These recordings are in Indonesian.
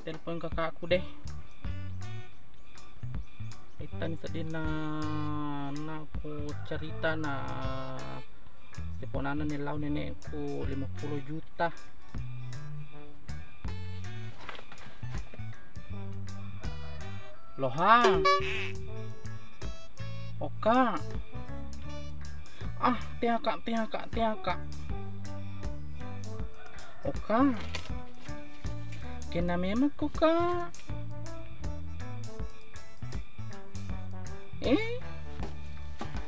telepon kakakku deh. Kita nih sedih aku cerita seponana nilau nenekku 50 juta. Loha. Oka. Tiaka. Oka. Kena memang koka.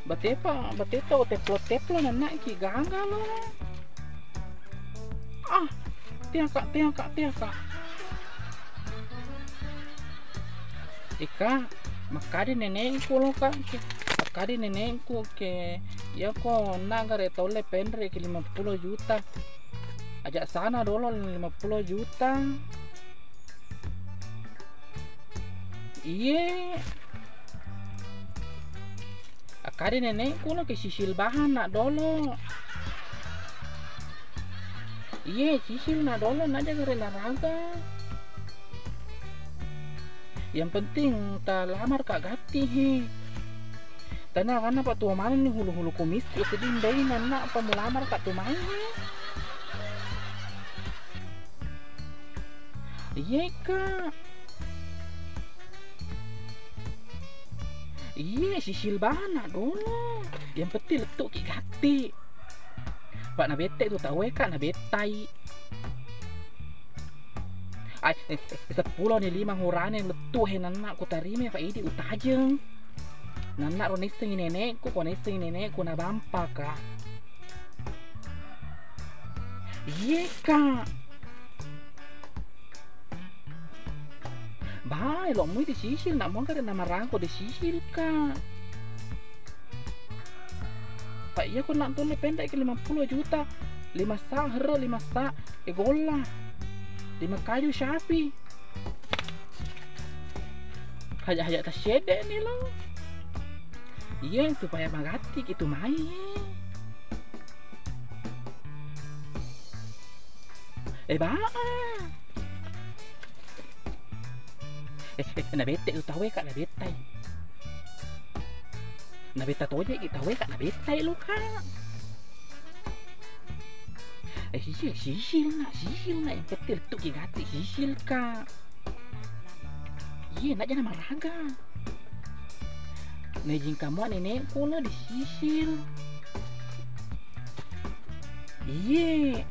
Bateta o teplo na iki ganga lo. Tiaka. Ika makadi nenekku lo kak. Makadi nenekku ke ya ko nagare tole pendre ke 50 juta. Ajak sana dulu 50 juta. Iye. Akadi nenekku lo ke sisil bahan nak dolo. Iye sisil nak dolo naja gare naraga. Yang penting ta lamar kak gati he. Tana kana pa tuwa mana ni hulu-hulu kumis ku sedih dai nana pa mulamar kak tumai he. Iye kak. Iya sisil bana dulu. Yang penting letuk ki gati. Pak na bete tu tahu kak na betai. Ay 10 ni 5 hurane letuk he nana ku tarime fa idi utajeng. Nana ro nising nenekku ko nising nenekku na bampa kak. Iya kak. Bae lo mui di sisil nak mau kada nama rangko di sisil kak. Pak iya ko nak tole pendek ke 50 juta. 5 sak hero 5 sak gola. 5 kayu sapi. Hajak tas syede nih lo. Iya supaya magati gitu main. Na bete tu tahu kak na betai. Na beta toje kita tahu kak na betai lo kak. Sisil na yang petil tu ki gati sisil kak. Iya nak jangan maraga. Nejing kamu nenekku lah di sisil. Iya.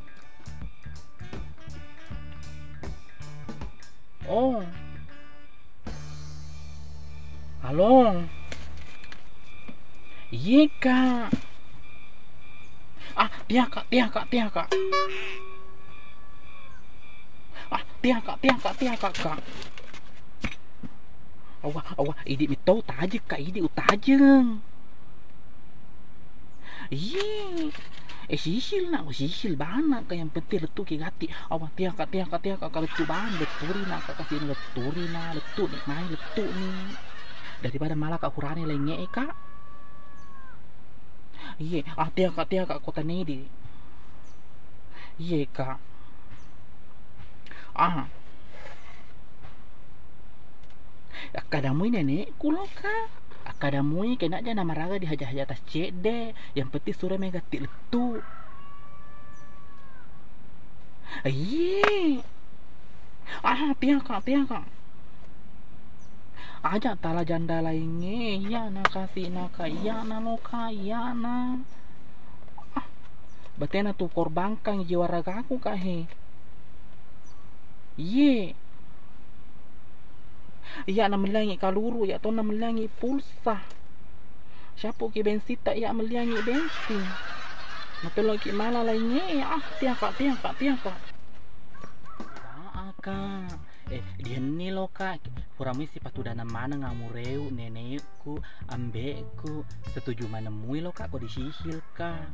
Oh. Halo. Iya kak. Tiaka. Tiaka kak. Awah, idi mitau tajek kak, idi utajeng. Iya. Sisil bana kak yang penting letu ki gati. Awah tiaka kak letu bahan leturi nak kak kasih leturi na letu nih main letu nih. Daripada malah kak hurane lenge kak. Iya, tiaka kota nedi. Iya kak. Akadamui nenekku lo kak. Akadamui kena aja nama raga di haja atas cede. Yang penting sore megati letu. Iya. Tiaka. Aja tala janda lainnya ya na kasih naka ya na loka ya na batena tu korbangkang jiwa raga aku kah he. Ye iya na melangi kaluru ya to na melangi pulsa siapa ki bensita ya melangi bensin na tolong ki mala lainnya tiaka kak. Dia nih lo kak. Kurami si patu dana mana ngamureu nenekku ambekku setuju mana mui lo kak kok disisil kak.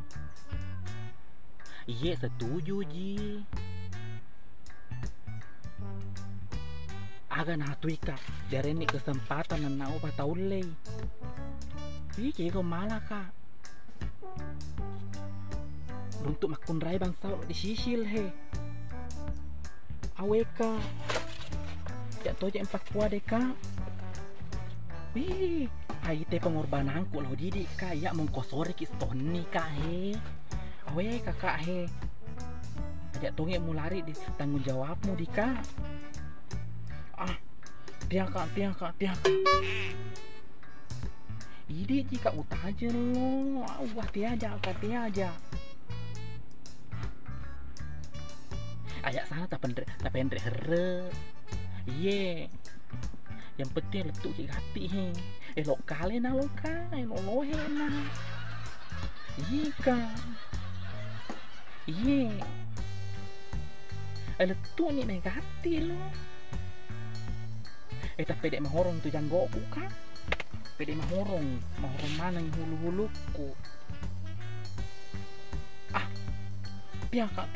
Iya setuju ji. Aga natui kak dari ini kesempatan nana opa taulei. Iya kiko malah kak. Untuk makun rai bangsa disisil he. Aweka Jak to jak 4 kuah deh kak. Wih, ai teh pengorbananku loh didik kak ya mengkosori ki stoni kak he. Awe kakak he. Ajak tonge mulari di tanggung jawabmu di kak. Ah, tiang kak. Ini jika utah aja lo, wah tiaja. Ajak sana tak pendek here. Iye. Yang penting letuk ki gati he. Elok kali na lo ka, elok lohe na. Iye ka. Iye. Letuk ni negati lo. Tapi dek mahorong tu janggo buka. Pede mahorong mana yang hulu-huluku. Ah, tiaka.